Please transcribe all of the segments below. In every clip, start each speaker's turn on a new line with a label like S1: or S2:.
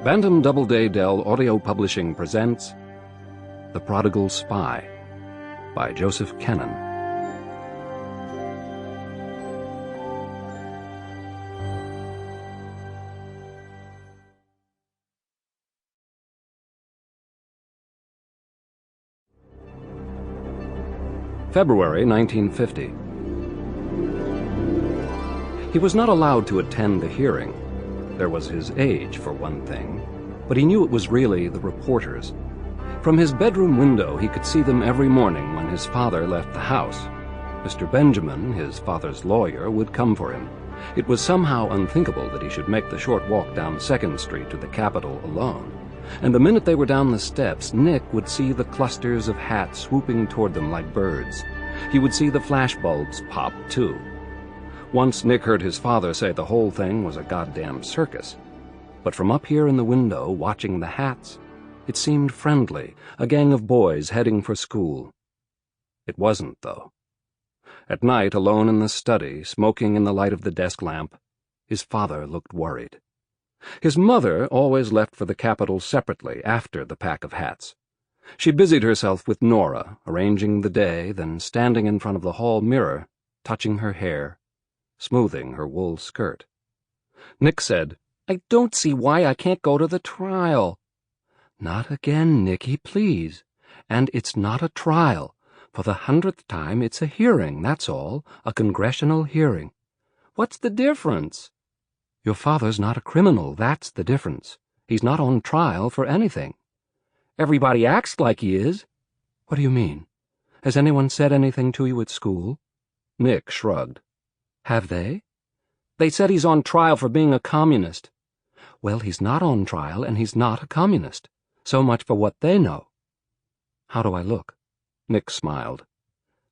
S1: Bantam Doubleday Dell Audio Publishing presents The Prodigal Spy by Joseph Kanon. February 1950. He was not allowed to attend the hearing. There was his age, for one thing, but he knew it was really the reporters. From his bedroom window he could see them every morning when his father left the house. Mr. Benjamin, his father's lawyer, would come for him. It was somehow unthinkable that he should make the short walk down 2nd Street to the Capitol alone. And the minute they were down the steps, Nick would see the clusters of hats swooping toward them like birds. He would see the flashbulbs pop, too. Once Nick heard his father say the whole thing was a goddamn circus. But from up here in the window, watching the hats, it seemed friendly, a gang of boys heading for school. It wasn't, though. At night, alone in the study, smoking in the light of the desk lamp, his father looked worried. His mother always left for the Capitol separately after the pack of hats. She busied herself with Nora, arranging the day, then standing in front of the hall mirror, touching her hair, smoothing her wool skirt. Nick said, "I don't see why I can't go to the trial." "Not again, Nicky, please. And it's not a trial. For the 100th time, it's a hearing, that's all, a congressional hearing." "What's the difference?" "Your father's not a criminal, that's the difference. He's not on trial for anything." "Everybody acts like he is." "What do you mean? Has anyone said anything to you at school?" Nick shrugged. "Have they?" "They said he's on trial for being a communist." "Well, he's not on trial, and he's not a communist. So much for what they know." "How do I look?" Nick smiled.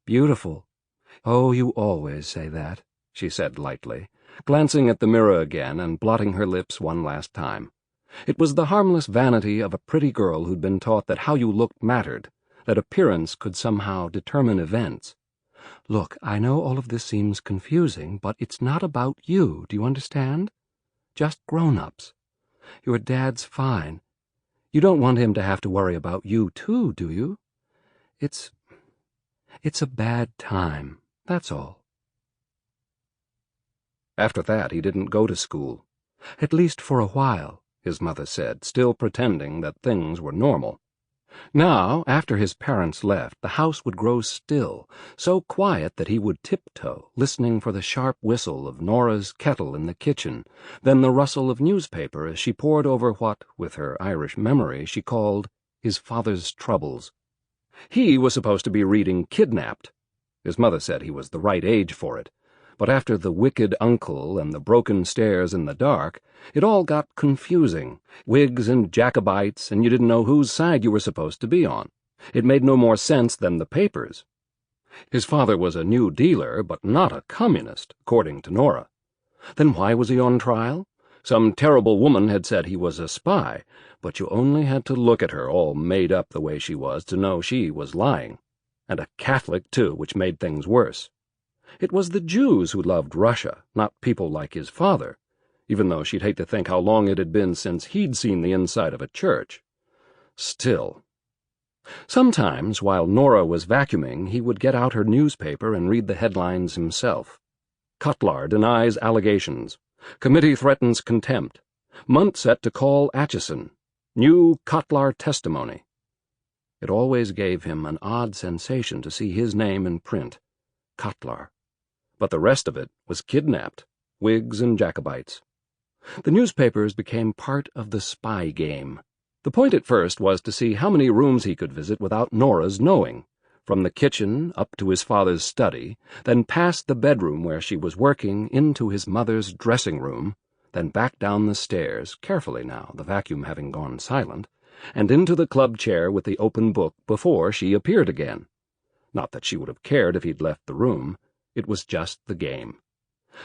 S1: "Beautiful." "Oh, you always say that," she said lightly, glancing at the mirror again and blotting her lips one last time. It was the harmless vanity of a pretty girl who'd been taught that how you looked mattered, that appearance could somehow determine events. "Look, I know all of this seems confusing, but it's not about you, do you understand? Just grown-ups. Your dad's fine. You don't want him to have to worry about you, too, do you? It's a bad time, that's all." After that, he didn't go to school. "At least for a while," his mother said, still pretending that things were normal. Now, after his parents left, the house would grow still, so quiet that he would tiptoe, listening for the sharp whistle of Nora's kettle in the kitchen, then the rustle of newspaper as she pored over what, with her Irish memory, she called his father's troubles. He was supposed to be reading Kidnapped. His mother said he was the right age for it. But after The Wicked Uncle and The Broken Stairs in the Dark, it all got confusing. Whigs and Jacobites, and you didn't know whose side you were supposed to be on. It made no more sense than the papers. His father was a New Dealer, but not a communist, according to Nora. Then why was he on trial? Some terrible woman had said he was a spy, but you only had to look at her all made up the way she was to know she was lying. And a Catholic, too, which made things worse. It was the Jews who loved Russia, not people like his father, even though she'd hate to think how long it had been since he'd seen the inside of a church. Still. Sometimes, while Nora was vacuuming, he would get out her newspaper and read the headlines himself. Kotlar denies allegations. Committee threatens contempt. Munt set to call Atchison. New Kotlar testimony. It always gave him an odd sensation to see his name in print. Kotlar. But the rest of it was Kidnapped, Whigs and Jacobites. The newspapers became part of the spy game. The point at first was to see how many rooms he could visit without Nora's knowing, from the kitchen up to his father's study, then past the bedroom where she was working into his mother's dressing room, then back down the stairs, carefully now, the vacuum having gone silent, and into the club chair with the open book before she appeared again. Not that she would have cared if he'd left the room. It was just the game.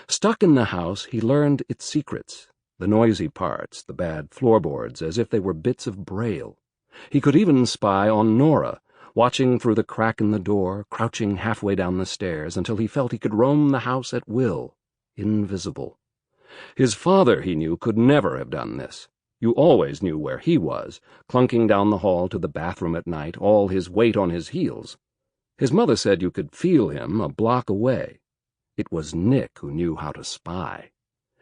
S1: Stuck in the house, he learned its secrets, the noisy parts, the bad floorboards, as if they were bits of braille. He could even spy on Nora, watching through the crack in the door, crouching halfway down the stairs until he felt he could roam the house at will, invisible. His father, he knew, could never have done this. You always knew where he was, clunking down the hall to the bathroom at night, all his weight on his heels. His mother said you could feel him a block away. It was Nick who knew how to spy.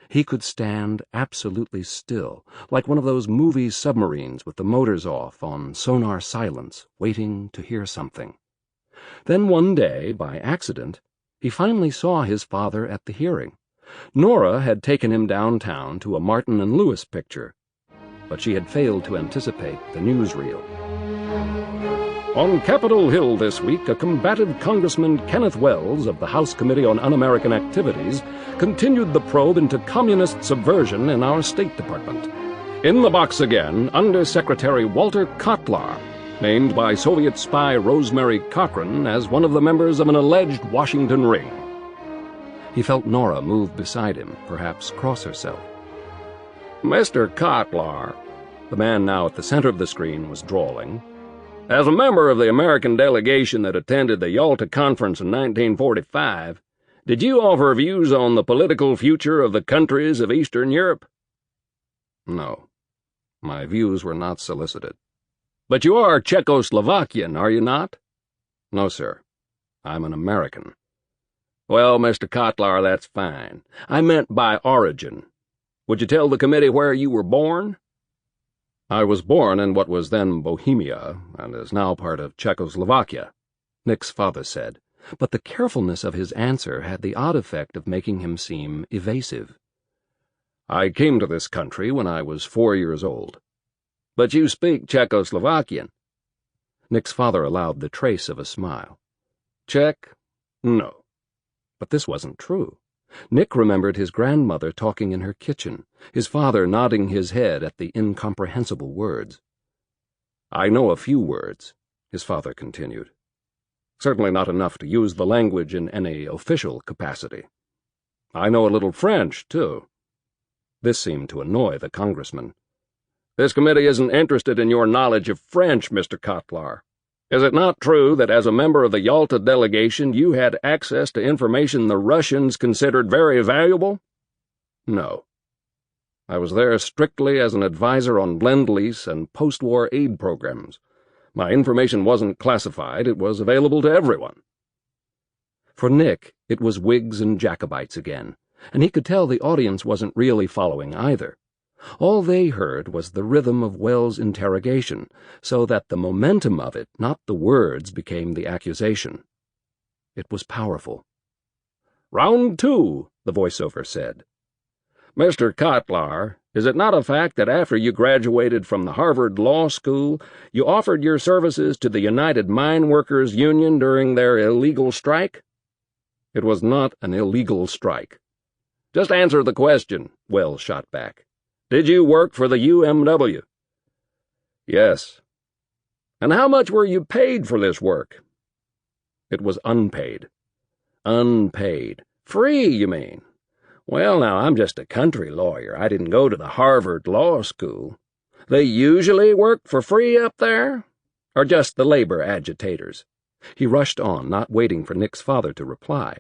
S1: He could stand absolutely still, like one of those movie submarines with the motors off on sonar silence, waiting to hear something. Then one day, by accident, he finally saw his father at the hearing. Nora had taken him downtown to a Martin and Lewis picture, but she had failed to anticipate the newsreel. On Capitol Hill this week, a combative Congressman Kenneth Wells of the House Committee on Un-American Activities continued the probe into communist subversion in our State Department. In the box again, Undersecretary Walter Kotlar, named by Soviet spy Rosemary Cochrane as one of the members of an alleged Washington ring. He felt Nora move beside him, perhaps cross herself. "Mr. Kotlar," the man now at the center of the screen was drawling, "as a member of the American delegation that attended the Yalta Conference in 1945, did you offer views on the political future of the countries of Eastern Europe?" "No. My views were not solicited." "But you are Czechoslovakian, are you not?" "No, sir. I'm an American." "Well, Mr. Kotlar, that's fine. I meant by origin. Would you tell the committee where you were born?" "I was born in what was then Bohemia, and is now part of Czechoslovakia," Nick's father said, but the carefulness of his answer had the odd effect of making him seem evasive. "I came to this country when I was 4 years old." "But you speak Czechoslovakian." Nick's father allowed the trace of a smile. "Czech? No." But this wasn't true. Nick remembered his grandmother talking in her kitchen, his father nodding his head at the incomprehensible words. "I know a few words," his father continued. "Certainly not enough to use the language in any official capacity. I know a little French, too." This seemed to annoy the congressman. "This committee isn't interested in your knowledge of French, Mr. Kotlar. Is it not true that as a member of the Yalta delegation you had access to information the Russians considered very valuable?" "No. I was there strictly as an advisor on Lend-Lease and post-war aid programs. My information wasn't classified, it was available to everyone." For Nick, it was Whigs and Jacobites again, and he could tell the audience wasn't really following either. All they heard was the rhythm of Wells' interrogation, so that the momentum of it, not the words, became the accusation. It was powerful. "Round 2, the voiceover said. "Mr. Kotlar, is it not a fact that after you graduated from the Harvard Law School, you offered your services to the United Mine Workers Union during their illegal strike?" "It was not an illegal strike." "Just answer the question," Wells shot back. "Did you work for the UMW?" "Yes." "And how much were you paid for this work?" "It was unpaid." "Unpaid. Free, you mean? Well, now, I'm just a country lawyer. I didn't go to the Harvard Law School. They usually work for free up there? Or just the labor agitators?" He rushed on, not waiting for Nick's father to reply.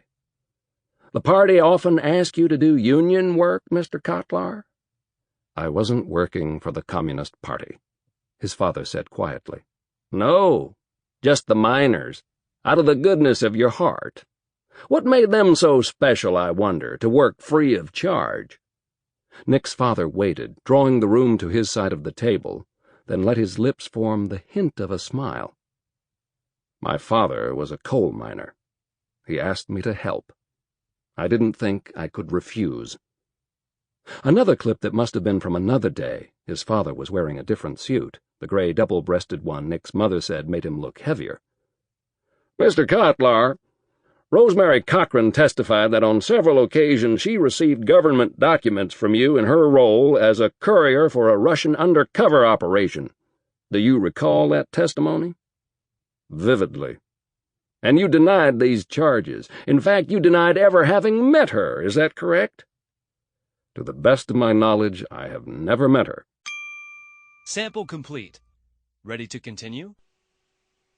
S1: "The party often ask you to do union work, Mr. Kotlar?" "I wasn't working for the Communist Party," his father said quietly. "No, just the miners, out of the goodness of your heart. What made them so special, I wonder, to work free of charge?" Nick's father waited, drawing the room to his side of the table, then let his lips form the hint of a smile. "My father was a coal miner. He asked me to help. I didn't think I could refuse." Another clip that must have been from another day. His father was wearing a different suit. The gray double-breasted one Nick's mother said made him look heavier. "Mr. Kotlar, Rosemary Cochrane testified that on several occasions she received government documents from you in her role as a courier for a Russian undercover operation. Do you recall that testimony?" "Vividly." "And you denied these charges. In fact, you denied ever having met her. Is that correct?" "To the best of my knowledge, I have never met her."
S2: Sample complete. Ready to continue?